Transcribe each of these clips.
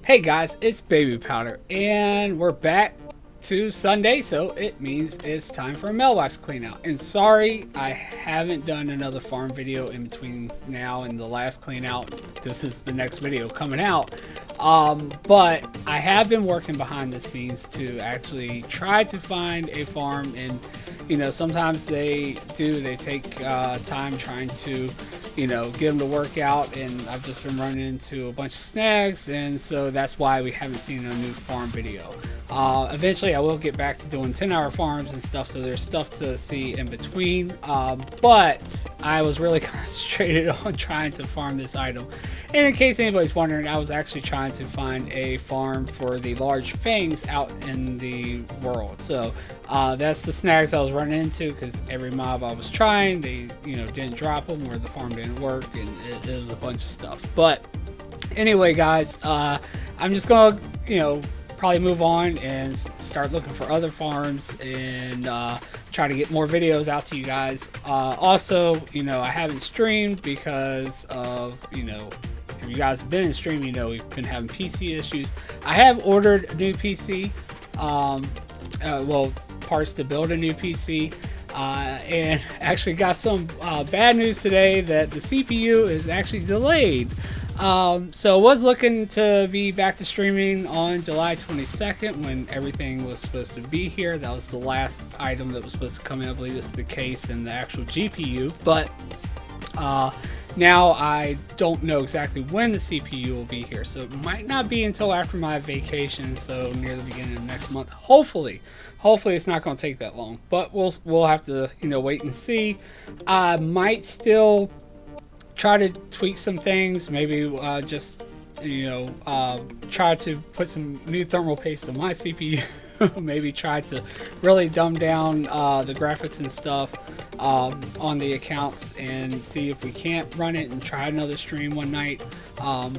Hey guys, it's Babypowder, and we're back to Sunday, so it means it's time for a mailbox cleanout. And sorry, I haven't done another farm video in between now and the last cleanout. This is the next video coming out. But I have been working behind the scenes to actually try to find a farm, and you know, sometimes they take time trying to, you know, get them to work out, and I've just been running into a bunch of snags, and so that's why we haven't seen a new farm video. Eventually I will get back to doing 10-hour farms and stuff, so there's stuff to see in between, but I was really concentrated on trying to farm this item. And in case anybody's wondering, I was actually trying to find a farm for the large fangs out in the world. So that's the snags I was running into, because every mob I was trying, they, you know, didn't drop them, or the farm didn't work, and it was a bunch of stuff. But anyway, guys, I'm just gonna, you know, probably move on and start looking for other farms and try to get more videos out to you guys. Also, you know, I haven't streamed because of, you know, if you guys have been in stream, you know, we've been having PC issues. I have ordered a new PC, well, parts to build a new PC, and actually got some bad news today that the CPU is actually delayed. So I was looking to be back to streaming on July 22nd when everything was supposed to be here. That was the last item that was supposed to come in. I believe it's the case and the actual GPU, but now I don't know exactly when the CPU will be here, so it might not be until after my vacation, so near the beginning of next month. Hopefully it's not going to take that long, but we'll have to, you know, wait and see. I might still try to tweak some things, maybe just, you know, try to put some new thermal paste on my CPU. Maybe try to really dumb down the graphics and stuff on the accounts, and see if we can't run it and try another stream one night.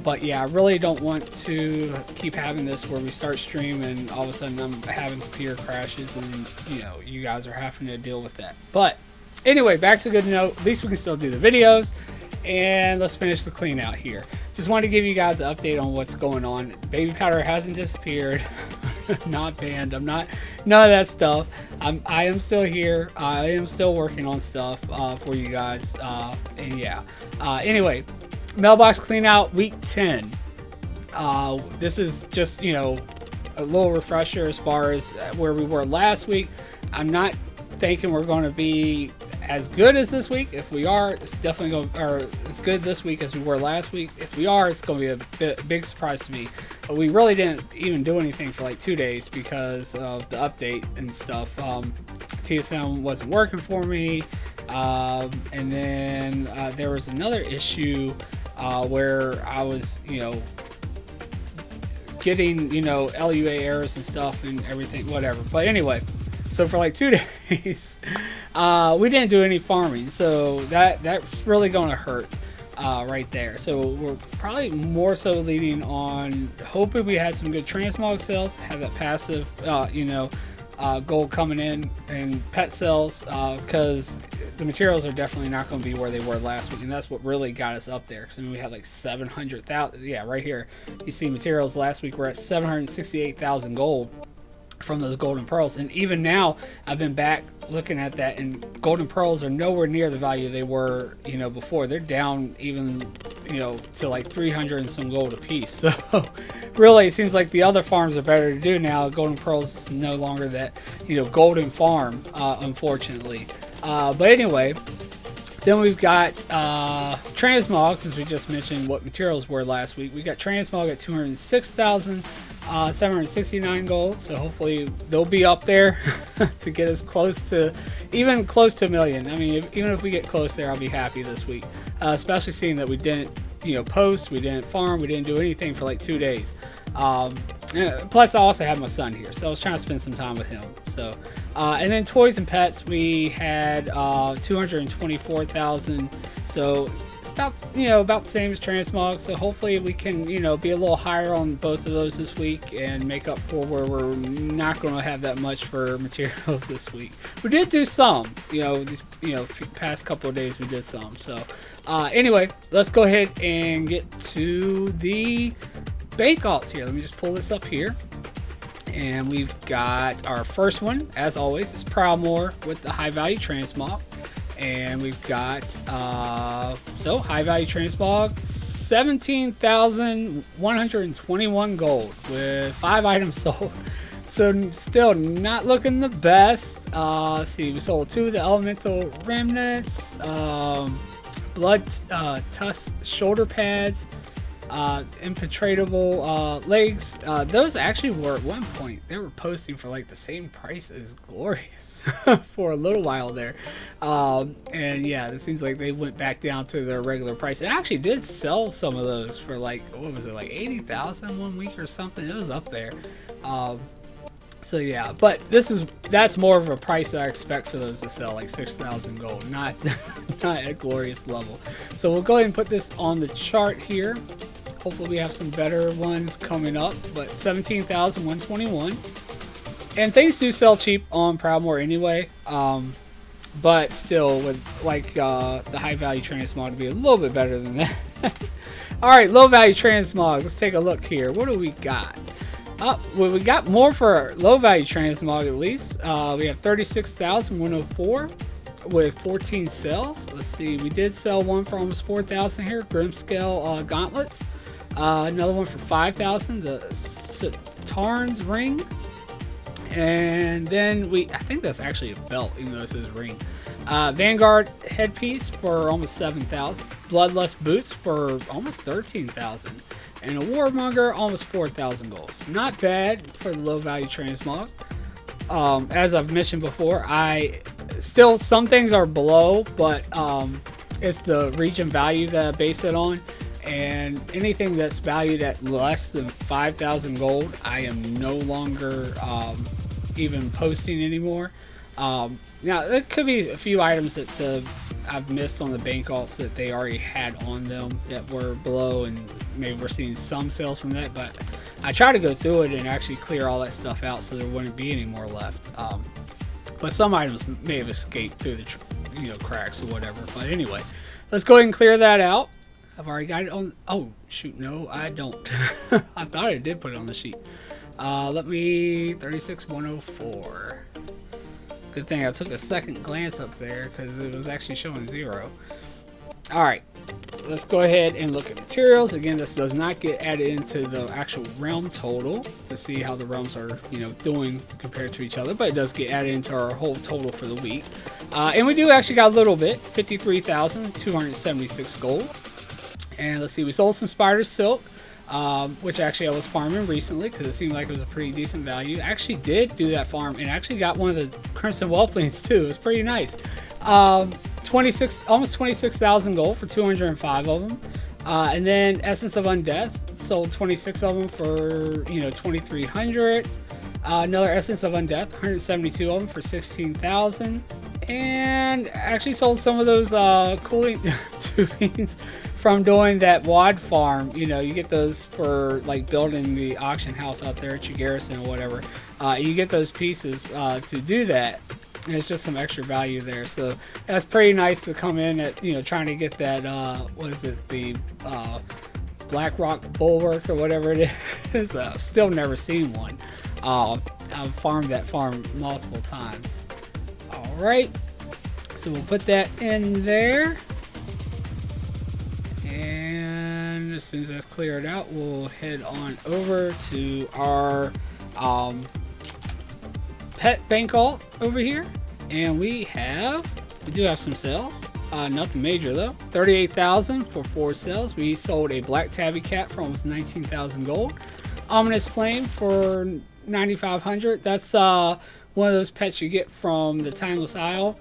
But yeah, I really don't want to keep having this where we start stream and all of a sudden I'm having computer crashes, and you know, you guys are having to deal with that. But anyway, back to good note. At least we can still do the videos, and let's finish the clean out here. Just wanted to give you guys an update on what's going on. Babypowder hasn't disappeared. Not banned. I'm not, none of that stuff. I am still here. I am still working on stuff for you guys, and yeah. Anyway, mailbox clean out week 10. This is just, you know, a little refresher as far as where we were last week. I'm not thinking we're going to be as good as this week. If we are, it's definitely going to, or as good this week as we were last week. If we are, it's going to be a big surprise to me. But we really didn't even do anything for like 2 days because of the update and stuff. TSM wasn't working for me, and then there was another issue where I was, you know, getting, you know, LUA errors and stuff and everything, whatever. But anyway, so for like 2 days, we didn't do any farming, so that's really going to hurt right there. So we're probably more so leading on hoping we had some good transmog sales, have that passive, you know, gold coming in, and pet sales, because the materials are definitely not going to be where they were last week, and that's what really got us up there. Because I mean, we had like 700,000. Yeah, right here you see materials last week we're at 768,000 gold from those golden pearls, and even now I've been back looking at that, and golden pearls are nowhere near the value they were, you know, before. They're down even, you know, to like 300 and some gold a piece. So really it seems like the other farms are better to do now. Golden pearls is no longer that, you know, golden farm, unfortunately. But anyway, then we've got transmog, since we just mentioned what materials were last week. We got transmog at 206,769 gold, so hopefully they'll be up there to get us close to, even close to a million. I mean, even if we get close there, I'll be happy this week, especially seeing that we didn't, you know, post, we didn't farm, we didn't do anything for like 2 days. Plus I also have my son here, so I was trying to spend some time with him. So and then toys and pets, we had 224,000, so about, you know, about the same as transmog. So hopefully we can, you know, be a little higher on both of those this week and make up for where we're not going to have that much for materials this week. We did do some, you know, past couple of days we did some. So anyway, let's go ahead and get to the bank alts here. Let me just pull this up here. And we've got our first one, as always, is Proudmore with the high value transmog. And we've got, so high value transmog, 17,121 gold with 5 items sold. So still not looking the best. Let's see, we sold 2 of the elemental remnants, blood tusk shoulder pads, impenetrable legs. Those actually were at one point, they were posting for like the same price as Glorious for a little while there. And yeah, it seems like they went back down to their regular price. And I actually did sell some of those for like, what was it, like 80,000 one week or something. It was up there. So yeah, but that's more of a price that I expect for those to sell, like 6,000 gold, not at Glorious level. So we'll go ahead and put this on the chart here. Hopefully we have some better ones coming up, but 17,121. And things do sell cheap on Proudmore anyway, but still with like the high value transmog to be a little bit better than that. All right, low value transmog. Let's take a look here. What do we got? Well, we got more for low value transmog at least. We have 36,104 with 14 sales. Let's see, we did sell one for almost 4,000 here, Grimscale gauntlets. Another one for 5,000, the Tarn's ring. And then I think that's actually a belt, even though it says ring. Vanguard headpiece for almost 7,000. Bloodlust boots for almost 13,000. And a Warmonger, almost 4,000 golds. Not bad for the low value transmog. As I've mentioned before, some things are below, but it's the region value that I base it on. And anything that's valued at less than 5,000 gold, I am no longer even posting anymore. Now, there could be a few items that I've missed on the bank alts that they already had on them that were below, and maybe we're seeing some sales from that, but I try to go through it and actually clear all that stuff out so there wouldn't be any more left. But some items may have escaped through the cracks or whatever. But anyway, let's go ahead and clear that out. I've already got it on. Oh shoot, no I don't. I thought I did put it on the sheet. Let me 36,104. Good thing I took a second glance up there because it was actually showing 0. Alright, let's go ahead and look at materials. Again, this does not get added into the actual realm total to see how the realms are doing compared to each other, but it does get added into our whole total for the week. And we do actually got a little bit, 53,276 gold. And let's see, we sold some spider silk, which actually I was farming recently because it seemed like it was a pretty decent value. I actually did do that farm and actually got one of the crimson whelplings too. It was pretty nice. Almost 26,000 gold for 205 of them. And then Essence of Undeath, sold 26 of them for 2,300. Another Essence of Undeath, 172 of them for 16,000. And actually sold some of those cooling tubings from doing that WAD farm. You get those for like building the auction house out there at your garrison or whatever. You get those pieces to do that. And it's just some extra value there. So that's pretty nice to come in at, trying to get that, what is it, the Black Rock Bulwark or whatever it is. I've still never seen one. I've farmed that farm multiple times. Alright, so we'll put that in there. And as soon as that's cleared out, we'll head on over to our pet bank alt over here. And we do have some sales. Nothing major though. 38,000 for 4 sales. We sold a black tabby cat for almost 19,000 gold. Ominous Flame for 9,500. That's one of those pets you get from the Timeless Isle.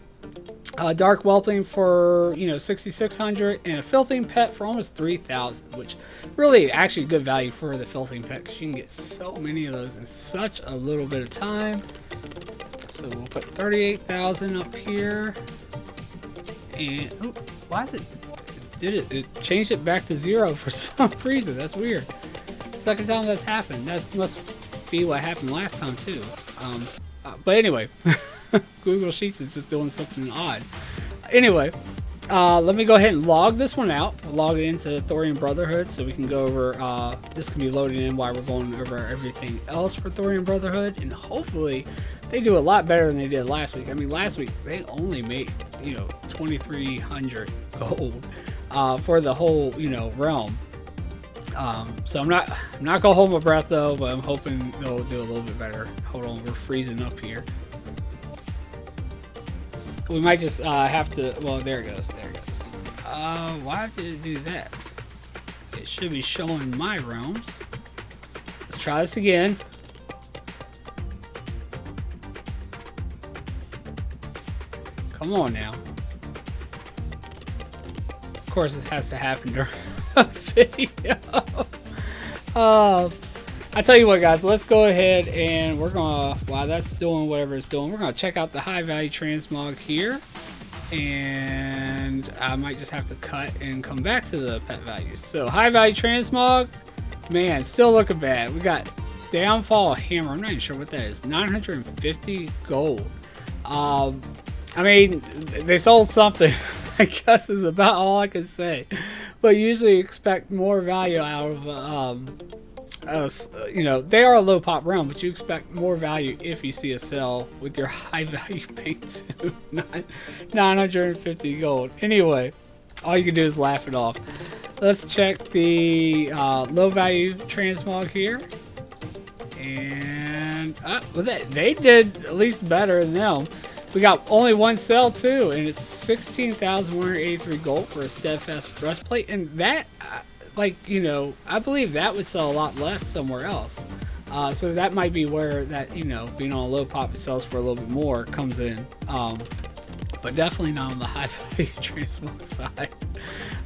Dark Whelpling for 6,600, and a Filthing Pet for almost 3,000, which really actually good value for the Filthing Pet because you can get so many of those in such a little bit of time. So we'll put 38,000 up here. And why is it? It changed it back to 0 for some reason. That's weird. Second time that's happened. That must be what happened last time too. But anyway, Google Sheets is just doing something odd. Anyway, let me go ahead and log this one out. We'll log into Thorium Brotherhood so we can go over, this can be loaded in while we're going over everything else for Thorium Brotherhood, and hopefully they do a lot better than they did last week. I mean, last week they only made, 2,300 gold for the whole, realm. So I'm not gonna hold my breath though, but I'm hoping they'll do a little bit better. Hold on, we're freezing up here. We might just have to. Well, there it goes. There it goes. Why did it do that? It should be showing my realms. Let's try this again. Come on now. Of course, this has to happen during a video. I tell you what, guys, let's go ahead and we're gonna, while that's doing whatever it's doing, we're gonna check out the high value transmog here, and I might just have to cut and come back to the pet values. So high value transmog, man, still looking bad. We got downfall hammer. I'm not even sure what that is. 950 gold. I mean, they sold something. I guess is about all I can say. But usually expect more value out of they are a low pop realm, but you expect more value if you see a sell with your high value paint to 950 gold. Anyway, all you can do is laugh it off. Let's check the low value transmog here, and well, they did at least better than them. We got only one sell too, and it's 16,183 gold for a steadfast breastplate, and that. I believe that would sell a lot less somewhere else. So that might be where that, being on a low pop, it sells for a little bit more, comes in. But definitely not on the high value transmog side.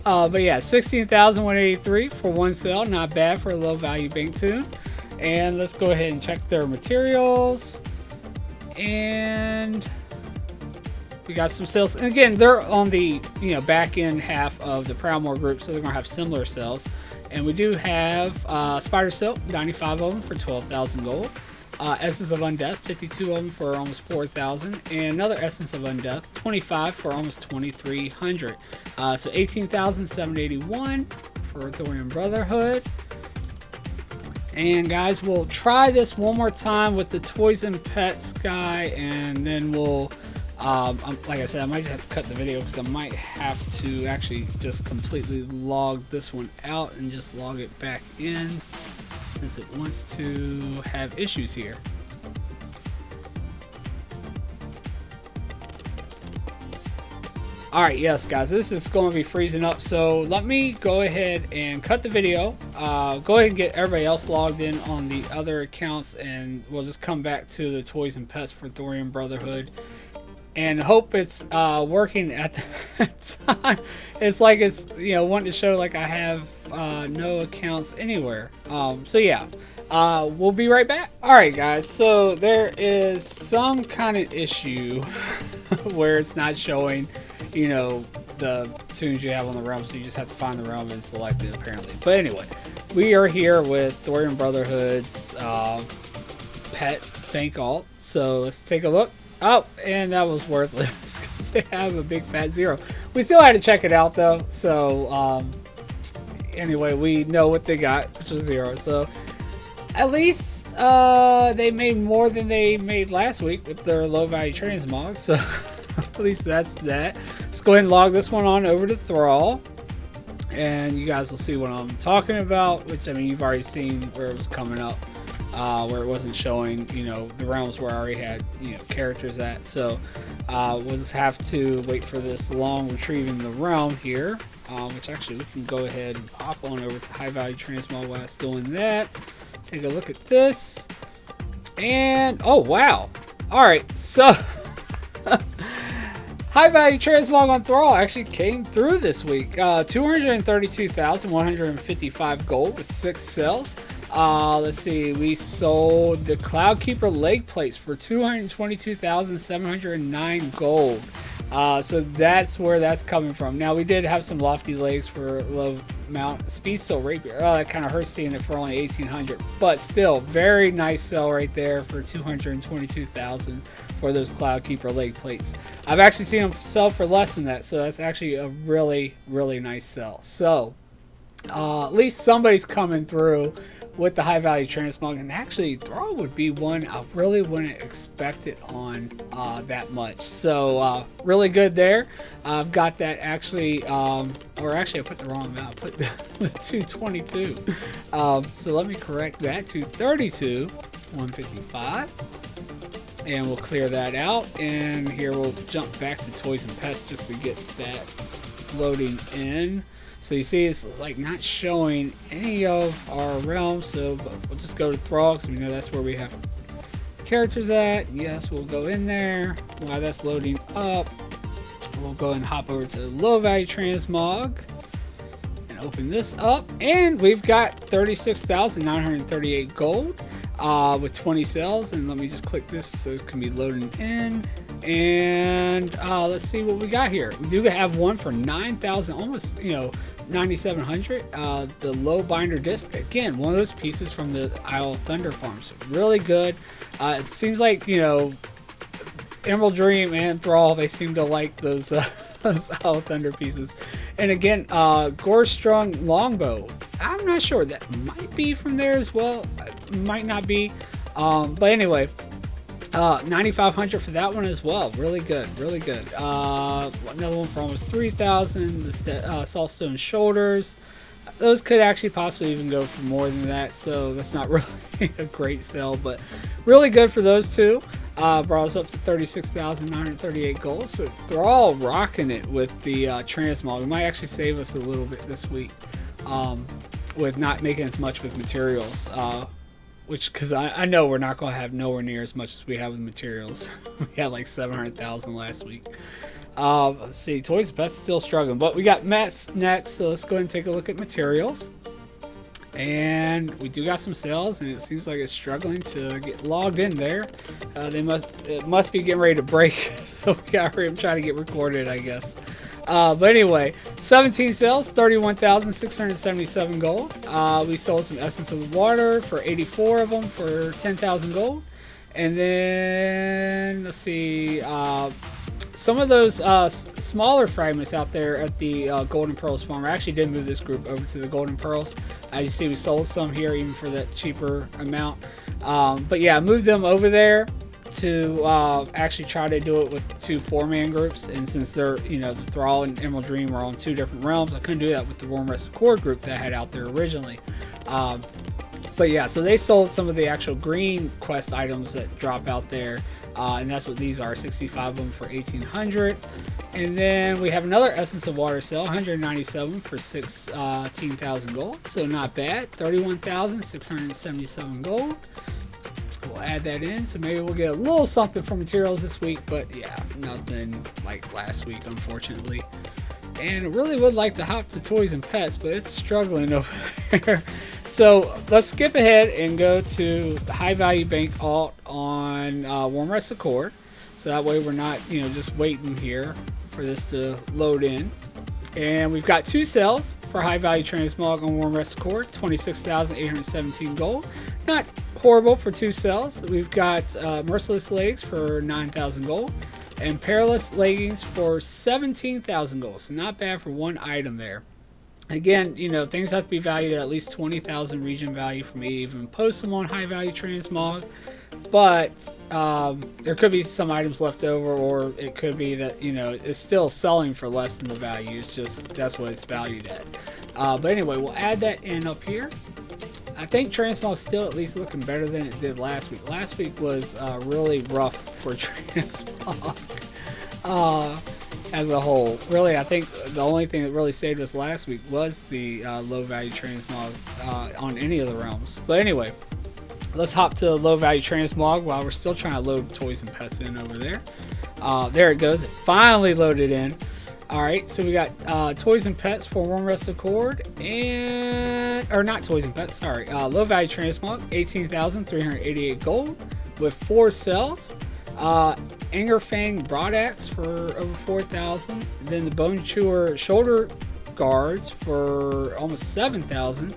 But yeah, 16,183 for one sell. Not bad for a low value bank tune. And let's go ahead and check their materials. And we got some sales, and again, they're on the back end half of the Proudmoore group, so they're gonna have similar sales. And we do have Spider Silk, 95 of them for 12,000 gold. Essence of Undeath, 52 of them for almost 4,000, and another Essence of Undeath, 25 for almost 2,300. So 18,781 for Thorium Brotherhood. And guys, we'll try this one more time with the Toys and Pets guy, and then we'll. Like I said, I might have to cut the video because I might have to actually just completely log this one out and just log it back in since it wants to have issues here. Alright, yes guys, this is going to be freezing up, so let me go ahead and cut the video. Go ahead and get everybody else logged in on the other accounts, and we'll just come back to the Toys and Pets for Thorium Brotherhood. And hope it's working at the time. It's like it's wanting to show like I have no accounts anywhere. So yeah, we'll be right back. All right, guys. So there is some kind of issue where it's not showing, the tunes you have on the realm. So you just have to find the realm and select it apparently. But anyway, we are here with Thorium Brotherhood's pet bank alt. So let's take a look. Oh, and that was worthless because they have a big fat 0. We still had to check it out though. So anyway, we know what they got, which was 0. So at least they made more than they made last week with their low value transmog. So at least that's that. Let's go ahead and log this one on over to Thrall, and you guys will see what I'm talking about. Which, I mean, you've already seen where it was coming up. Where it wasn't showing, the realms where I already had, characters at. So we'll just have to wait for this long retrieving the realm here, which actually we can go ahead and pop on over to high value transmog while it's doing that. Take a look at this, and oh wow! All right, so high value transmog on Thrall actually came through this week. 232,155 gold with 6 sales. Let's see, we sold the Cloudkeeper leg plates for 222,709 gold. So that's where that's coming from. Now we did have some lofty legs for low mount. Speed still rapier. Oh, that kind of hurts seeing it for only 1,800, but still very nice sell right there for 222,000 for those Cloud Keeper leg plates. I've actually seen them sell for less than that, so that's actually a really nice sell. So at least somebody's coming through with the high value transmog, and actually Thrall would be one I really wouldn't expect it on that much. So really good there. I've got that actually, or actually I put the wrong amount. I put the 222. So let me correct that to 32, 155. And we'll clear that out, and here we'll jump back to Toys and Pets just to get that loading in. So you see it's like not showing any of our realms, so we'll just go to Thrall because we know that's where we have characters at. Yes, we'll go in there. While that's loading up, we'll go and hop over to low value transmog and open this up, and we've got 36,938 gold with 20 cells. And let me just click this so it can be loading in. And let's see what we got here. We do have one for 9,000, almost 9,700. The low binder disc, again, one of those pieces from the Isle of Thunder farms, really good. It seems like Emerald Dream and Thrall, they seem to like those those Isle of Thunder pieces. And again, Gore-Strung Longbow, I'm not sure, that might be from there as well, might not be, but anyway, 9,500 for that one as well. Really good, really good. Another one for almost 3,000. The Saltstone Shoulders, those could actually possibly even go for more than that, so that's not really a great sell, but really good for those two. Brought us up to 36,938 gold, so they're all rocking it with the transmog. It might actually save us a little bit this week with not making as much with materials. Because I know we're not going to have nowhere near as much as we have with materials. We had like 700,000 last week. Let's see, Toys and Pets still struggling, but we got Mets next, so let's go ahead and take a look at materials. And we do got some sales, and it seems like it's struggling to get logged in there. It must be getting ready to break, so we got to hurry up and try to get recorded, I guess. But anyway, 17 sales, 31,677 gold. We sold some Essence of Water for 84 of them for 10,000 gold. And then, let's see, some of those smaller fragments out there at the Golden Pearls farm. I actually did move this group over to the Golden Pearls. As you see, we sold some here even for that cheaper amount. But yeah, I moved them over there to actually try to do it with 2 4-man groups, and since they're the Thrall and Emerald Dream are on 2 different realms, I couldn't do that with the Warm Rested Cord group that I had out there originally. But yeah, so they sold some of the actual green quest items that drop out there, and that's what these are, 65 of them for 1,800. And then we have another Essence of Water sale, 197 for 16,000 gold, so not bad. 31,677 gold. We'll add that in, so maybe we'll get a little something from materials this week, but yeah, nothing like last week, unfortunately. And I really would like to hop to Toys and Pets, but it's struggling over there. So let's skip ahead and go to the high value bank alt on Warm Rested Cord, so that way we're not just waiting here for this to load in. And we've got 2 sales for high value transmog on Warm Rested Cord, 26,817 gold. Not horrible for 2 cells. We've got Merciless Legs for 9,000 gold and Perilous Leggings for 17,000 gold. So not bad for one item there. Again, things have to be valued at least 20,000 region value for me to even post them on high value transmog. But there could be some items left over, or it could be that it's still selling for less than the value. It's just that's what it's valued at. But anyway, we'll add that in up here. I think transmog's still at least looking better than it did last week. Last week was really rough for transmog as a whole. Really, I think the only thing that really saved us last week was the low value transmog on any of the realms. But anyway, let's hop to low value transmog while we're still trying to load Toys and Pets in over there. There it goes. It finally loaded in. Alright, so we got Toys and Pets for Warm Rested Cord, or not Toys and Pets, sorry, low value transmog, 18,388 gold with 4 cells. Angerfang Broadaxe for over 4,000. Then the Bone Chewer Shoulder Guards for almost 7,000.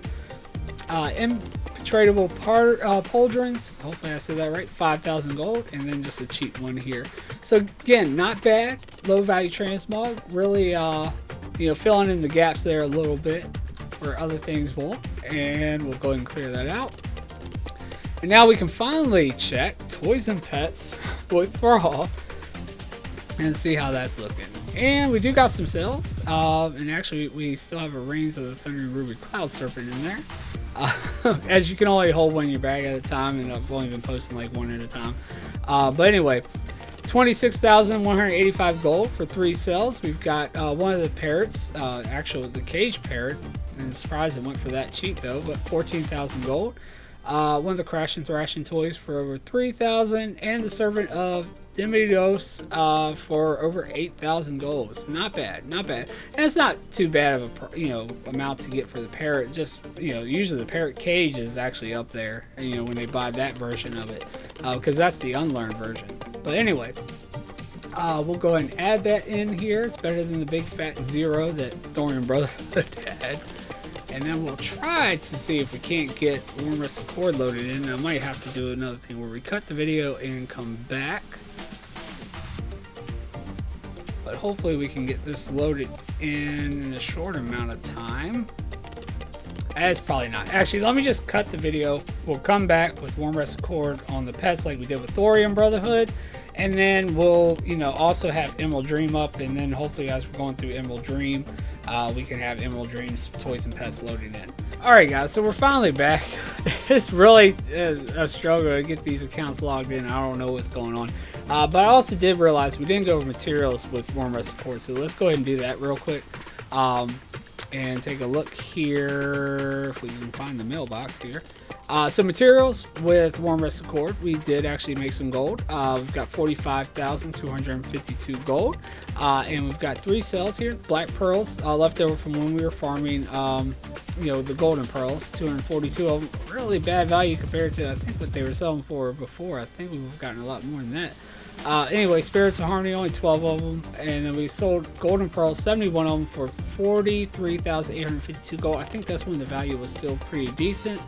Tradable pauldrons, hopefully I said that right, 5,000 gold, and then just a cheap one here. So again, not bad. Low value transmog, really you know, filling in the gaps there a little bit where other things won't. And we'll go ahead and clear that out. And now we can finally check toys and pets with Thrall and see how that's looking. And we do got some sales, and actually we still have a Reigns of the Thundering Ruby Cloud Serpent in there. As you can only hold one in your bag at a time, and I've only been posting like one at a time. But anyway, 26,185 gold for 3 cells. We've got one of the parrots, actually the cage parrot, and I'm surprised it went for that cheap though, but 14,000 gold. One of the Crash and Thrashing toys for over 3,000, and the Servant of Demidos for over 8,000 gold. So not bad, not bad. And it's not too bad of a, you know, amount to get for the parrot. Just, you know, usually the parrot cage is actually up there, you know, when they buy that version of it, because that's the unlearned version. But anyway, we'll go ahead and add that in here. It's better than the big fat 0 that Thorian Brotherhood had. And then we'll try to see if we can't get Warm Rusted Cord loaded in. I might have to do another thing where we cut the video and come back. But hopefully we can get this loaded in a short amount of time. It's probably not. Actually, let me just cut the video. We'll come back with Warm Rusted Cord on the pets like we did with Thorian Brotherhood. And then we'll, you know, also have Emerald Dream up. And then hopefully as we're going through Emerald Dream, we can have Emerald Dream's toys and pets loading in. Alright guys, so we're finally back. It's really a struggle to get these accounts logged in. I don't know what's going on. But I also did realize we didn't go over materials with Warm Rusted Cord. So let's go ahead and do that real quick. And take a look here, if we can find the mailbox here. So materials with Warm Rusted Cord, we did actually make some gold. We've got 45,252 gold, and we've got 3 cells here. Black pearls left over from when we were farming, you know, the golden pearls. 242 of them, really bad value compared to I think what they were selling for before. I think we've gotten a lot more than that. Anyway, Spirits of Harmony, only 12 of them, and then we sold golden pearls, 71 of them for 43,852 gold. I think that's when the value was still pretty decent.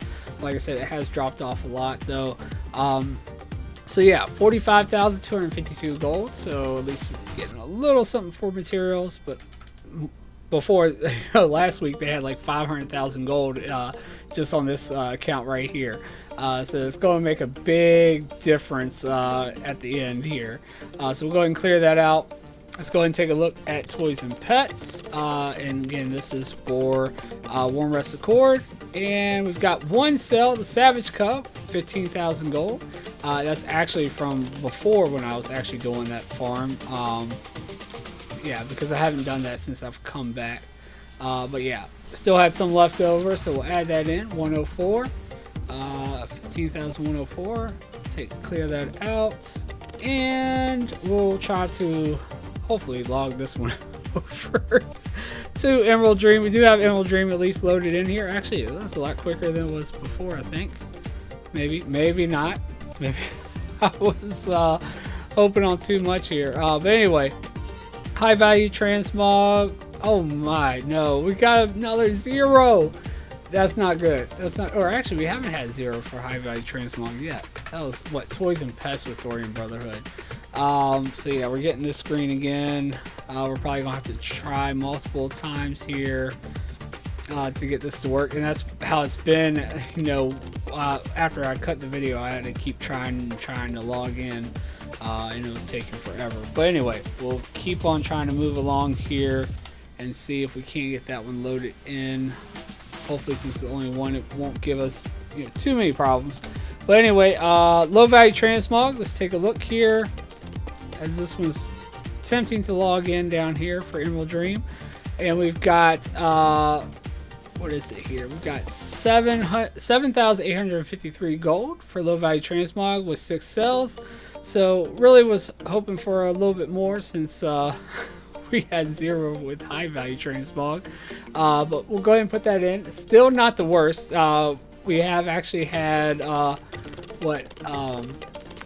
Like I said, it has dropped off a lot though. So yeah, 45,252 gold. So at least we're getting a little something for materials. But before, last week they had like 500,000 gold just on this account right here. So it's going to make a big difference at the end here. So we'll go ahead and clear that out. Let's go ahead and take a look at toys and pets. And again, this is for Warm Rusted Cord. And we've got 1 cell, the Savage Cub, 15,000 gold. That's actually from before when I was actually doing that farm. Yeah, because I haven't done that since I've come back. But yeah, still had some left over, so we'll add that in. 104. 15,104. Clear that out. And we'll try to hopefully log this one over to Emerald Dream. We do have Emerald Dream at least loaded in here. Actually, it was a lot quicker than it was before, I think. Maybe not. Maybe I was hoping on too much here. But anyway, high value transmog. Oh my, no. We got another 0. That's not good. That's not, or actually we haven't had 0 for high value transmog yet. That was what, toys and pets with Thorian Brotherhood. So yeah, we're getting this screen again. We're probably gonna have to try multiple times here to get this to work, and that's how it's been. You know, after I cut the video, I had to keep trying to log in, and it was taking forever. But anyway, we'll keep on trying to move along here and see if we can't get that one loaded in. Hopefully, since it's the only one, it won't give us, you know, too many problems. But anyway, low value transmog. Let's take a look here, as this one's attempting to log in down here for Emerald Dream, and we've got what is it here? We've got 7,853 gold for low value transmog with 6 cells. So really was hoping for a little bit more since we had 0 with high value transmog, but we'll go ahead and put that in. Still not the worst. We have actually had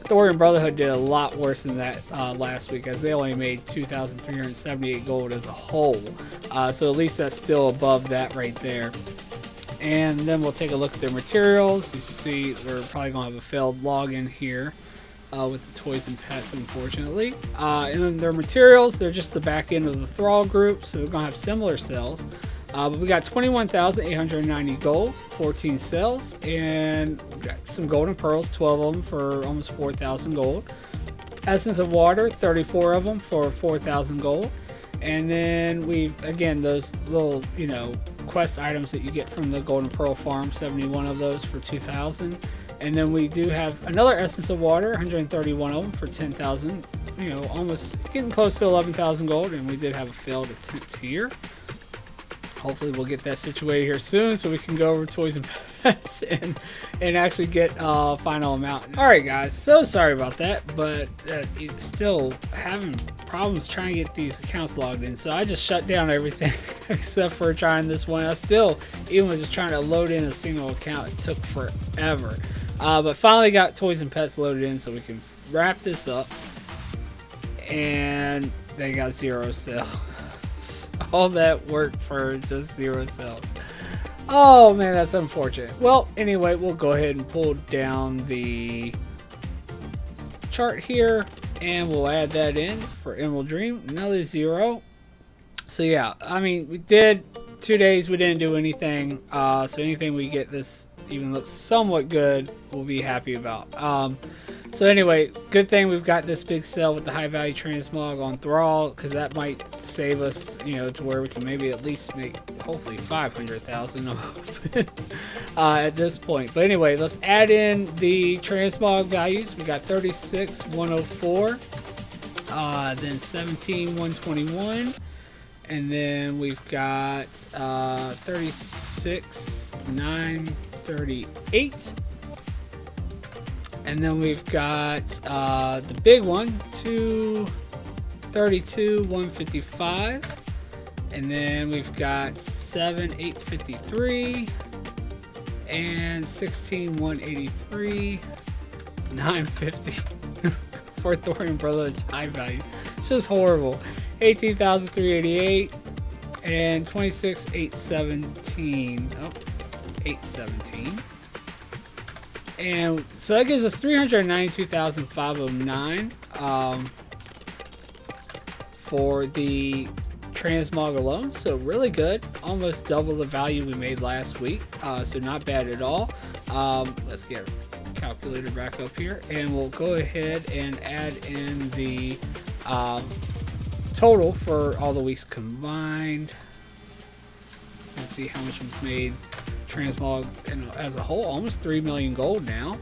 Thorium Brotherhood did a lot worse than that last week, as they only made 2,378 gold as a whole. So at least that's still above that right there. And then we'll take a look at their materials. As you see, they're probably going to have a failed login here with the toys and pets, unfortunately. And then their materials, they're just the back end of the Thrall group, so they're going to have similar sales. But we got 21,890 gold, 14 sales, and we got some golden pearls, 12 of them for almost 4,000 gold. Essence of water, 34 of them for 4,000 gold. And then again, those little, quest items that you get from the golden pearl farm, 71 of those for 2,000. And then we do have another essence of water, 131 of them for 10,000. Almost getting close to 11,000 gold, and we did have a failed attempt here. Hopefully we'll get that situated here soon so we can go over toys and pets and actually get final amount. Alright guys, so sorry about that, but still having problems trying to get these accounts logged in. So I just shut down everything except for trying this one. Even with just trying to load in a single account, it took forever. But finally got toys and pets loaded in so we can wrap this up. And they got 0 sales. All that work for just 0 sales. Oh man, that's unfortunate. Well, anyway, we'll go ahead and pull down the chart here and we'll add that in for Emerald Dream. Another 0. So yeah, I mean, we did 2 days, we didn't do anything. So anything we get this even looks somewhat good, we'll be happy about. So anyway, good thing we've got this big sale with the high value transmog on Thrall, because that might save us, to where we can maybe at least make hopefully 500,000 at this point. But anyway, let's add in the transmog values. We got 36, 104, then 17, 121, and then we've got 36, 938. And then we've got the big one, 232, 155. And then we've got 7, 853. And 16, 183. 950. For Thorium Brotherhood's high value. It's just horrible. 18,388. And 26, 817. Oh, 817. And so that gives us 392,509 for the transmog alone. So really good, almost double the value we made last week. So not bad at all. Let's get a calculator back up here, and we'll go ahead and add in the total for all the weeks combined. Let's see how much we've made. Transmog as a whole, almost 3 million gold now.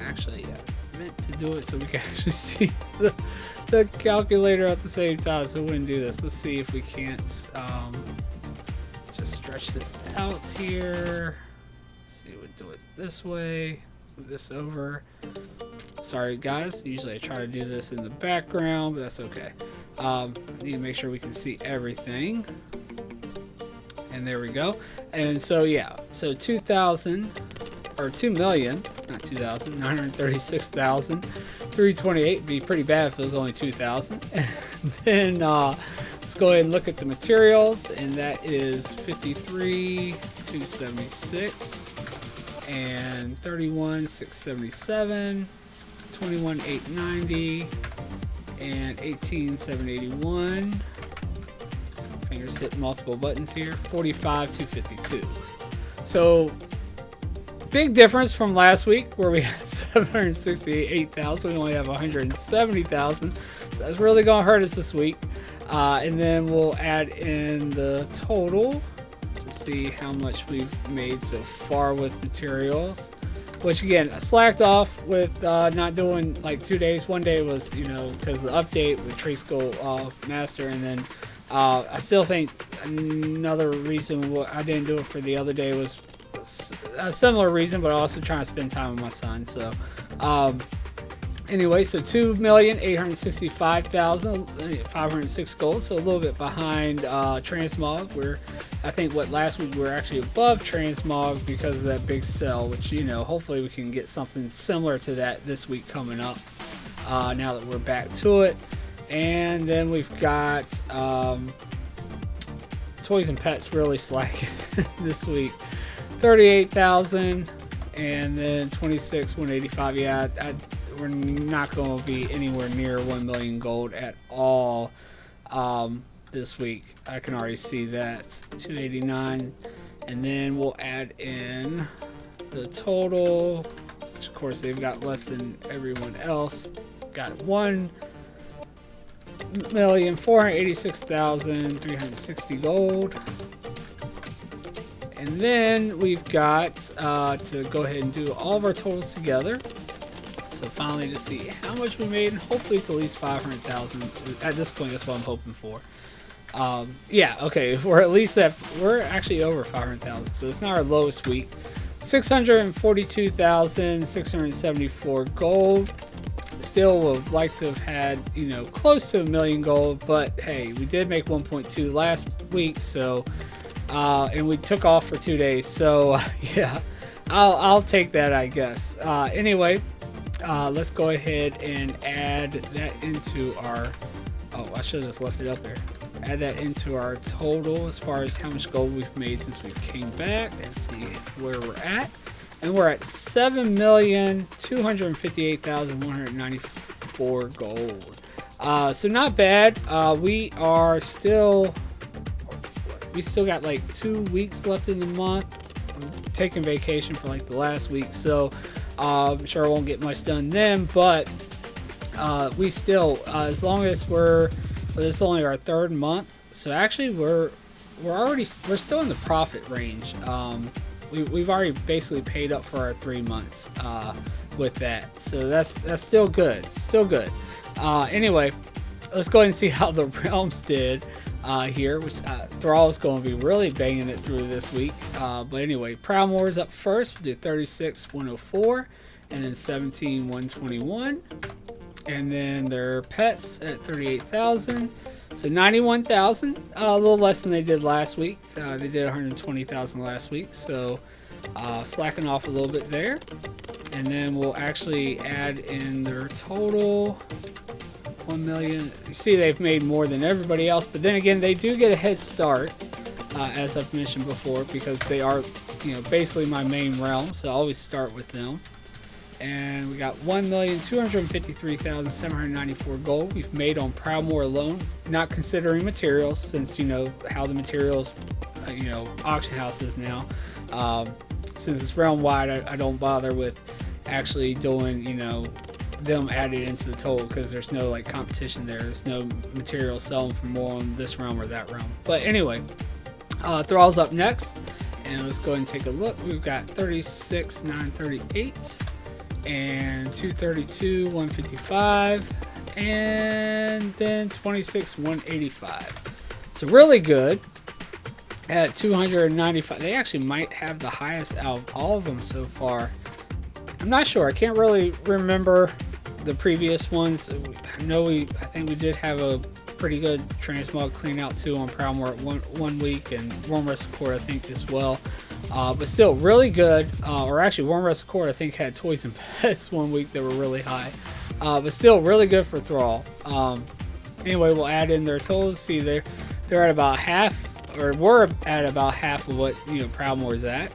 Actually, I meant to do it so we can actually see the calculator at the same time, so we wouldn't do this. Let's see if we can't just stretch this out here. Let's see, we'll do it this way. Move this over. Sorry guys, usually I try to do this in the background, but that's okay. I need to make sure we can see everything. And there we go. And so yeah, so 2,000 or 2 million, not 2,000, 936,328 would be pretty bad if it was only 2,000. And then let's go ahead and look at the materials, and that is 53, 276, and 31, 677, 21, 890, and 18, 781. Fingers hit multiple buttons here. 45, 252. So big difference from last week where we had 768,000. We only have 170,000. So that's really gonna hurt us this week. And then we'll add in the total to see how much we've made so far with materials. Which again, I slacked off with not doing like 2 days. 1 day was, because the update with Tree Skull Master, and then I still think another reason I didn't do it for the other day was a similar reason, but also trying to spend time with my son. So anyway, so 2,865,506 gold, so a little bit behind transmog. We're I think last week we were actually above transmog because of that big sell, which, you know, hopefully we can get something similar to that this week coming up, now that we're back to it. And then we've got toys and pets really slacking this week. 38,000, and then 26,185. Yeah, we're not going to be anywhere near 1 million gold at all this week. I can already see that. 289, and then we'll add in the total, which of course they've got less than everyone else. Got 1,486,360 gold. And then we've got to go ahead and do all of our totals together. So finally to see how much we made, and hopefully it's at least 500,000. At this point, that's what I'm hoping for. Yeah, okay, we're at least we're actually over 500,000, so it's not our lowest week. 642,674 gold. Still would like to have had, you know, close to 1 million gold, but hey, we did make 1.2 last week, so and we took off for 2 days, so yeah, I'll take that, I guess. Anyway, let's go ahead and add that into our, oh, I should have just left it up there. Add that into our total as far as how much gold we've made since we came back, and see where we're at. And we're at 7,258,194 gold. So not bad. We still got like 2 weeks left in the month. I'm taking vacation for like the last week, so I'm sure I won't get much done then. But we still, as long as this is only our 3rd month, so actually we're still in the profit range. We've already basically paid up for our 3 months with that, so that's still good. Anyway, let's go ahead and see how the realms did here, which Thrall's going to be really banging it through this week. But anyway, Proudmoore's up first. We'll do 36,104, and then 17,121, and then their pets at 38,000. So 91,000, a little less than they did last week. They did 120,000 last week, so slacking off a little bit there. And then we'll actually add in their total 1 million. You see, they've made more than everybody else, but then again, they do get a head start, as I've mentioned before, because they are, you know, basically my main realm. So I always start with them. And we got 1,253,794 gold we've made on Proudmoore alone, not considering materials, since you know how the materials, you know, auction house is now. Since it's realm wide, I don't bother with actually doing, you know, them added into the total, because there's no like competition there. There's no material selling for more on this realm or that realm. But anyway, Thrall's up next, and let's go ahead and take a look. We've got 36,938. and 232, 155, and then 26, 185. So really good at 295. They actually might have the highest out of all of them so far. I'm not sure. I can't really remember the previous ones. I think we did have a pretty good transmog cleanout too on Proudmoore one week, and Warm Rest Court I think as well. But still really good. Or actually, Warm Rest Court I think had toys and pets one week that were really high. But still really good for Thrall. Anyway, we'll add in their totals. See, they're at about half, or were at about half of what, you know, Proudmoore's at.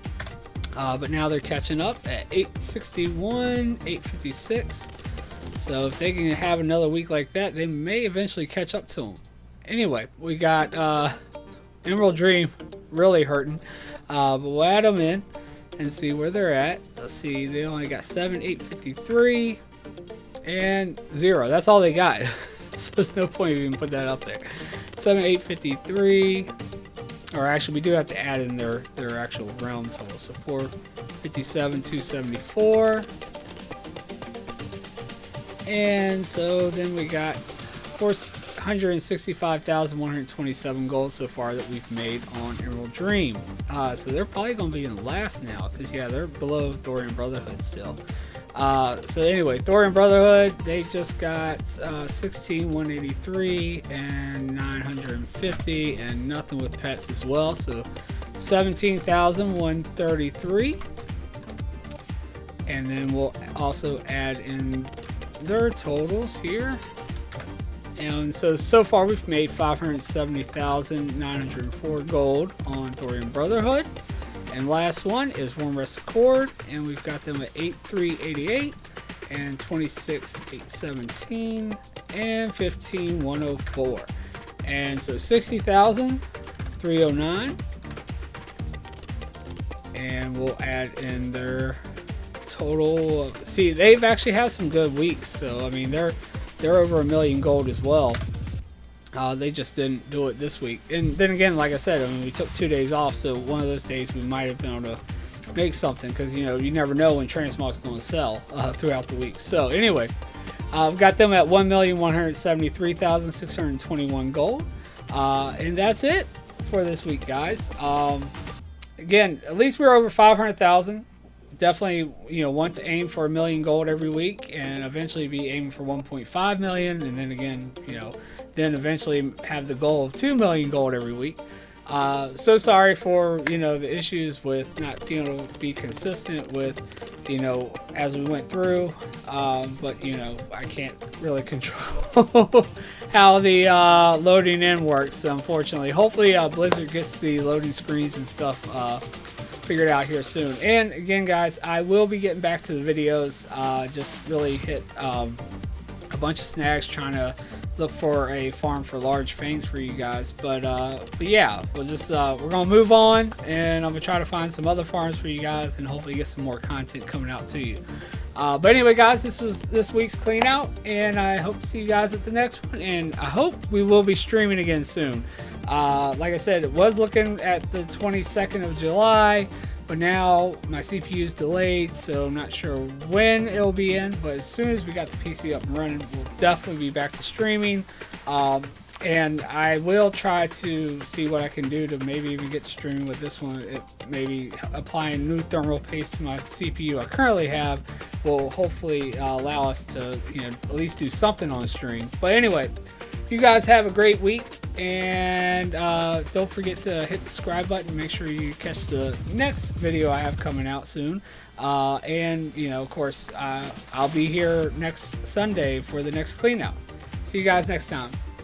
But now they're catching up at 861, 856. So if they can have another week like that, they may eventually catch up to them. Anyway, we got Emerald Dream really hurting. But we'll add them in and see where they're at. Let's see, they only got 7, 853, and 0. That's all they got. So there's no point even put that up there. 7, 853. Or actually, we do have to add in their actual realm total. So 457, 274. And so then we got 465,127 gold so far that we've made on Emerald Dream. So they're probably going to be in last now, because yeah, they're below Dorian Brotherhood still. So anyway, Thorium Brotherhood, they just got 16,183 and 950, and nothing with pets as well. So 17,133. And then we'll also add in their totals here. And so far we've made 570,904 gold on Thorium Brotherhood. And last one is Warm Rest Accord, and we've got them at 8,388 and 26,817 and 15,104. And so 60,309. And we'll add in their total. See, they've actually had some good weeks, so I mean they're over 1 million gold as well. They just didn't do it this week. And then again, like I said, I mean, we took 2 days off, so one of those days we might have been able to make something, because you know, you never know when transmog's going to sell throughout the week. So anyway, I've got them at 1,173,621 gold, and that's it for this week, guys. Again, at least we're over 500,000. Definitely, you know, want to aim for 1 million gold every week, and eventually be aiming for 1.5 million, and then again, you know, then eventually have the goal of 2 million gold every week. So sorry for, you know, the issues with not being able to be consistent with, you know, as we went through, but you know, I can't really control how the loading in works, unfortunately. Hopefully Blizzard gets the loading screens and stuff figured out here soon. And again, guys, I will be getting back to the videos. Just really hit a bunch of snags trying to look for a farm for large fangs for you guys, but yeah, we'll just we're gonna move on, and I'm gonna try to find some other farms for you guys and hopefully get some more content coming out to you. But anyway, guys, this was this week's clean out, and I hope to see you guys at the next one, and I hope we will be streaming again soon. Like I said, it was looking at the 22nd of July, but now my CPU is delayed, so I'm not sure when it'll be in, but as soon as we got the PC up and running, we'll definitely be back to streaming. And I will try to see what I can do to maybe even get streaming with this one. Maybe applying new thermal paste to my CPU I currently have will hopefully allow us to, you know, at least do something on stream. But anyway, you guys have a great week, and don't forget to hit the subscribe button. Make sure you catch the next video I have coming out soon. And you know, of course, I'll be here next Sunday for the next clean out. See you guys next time.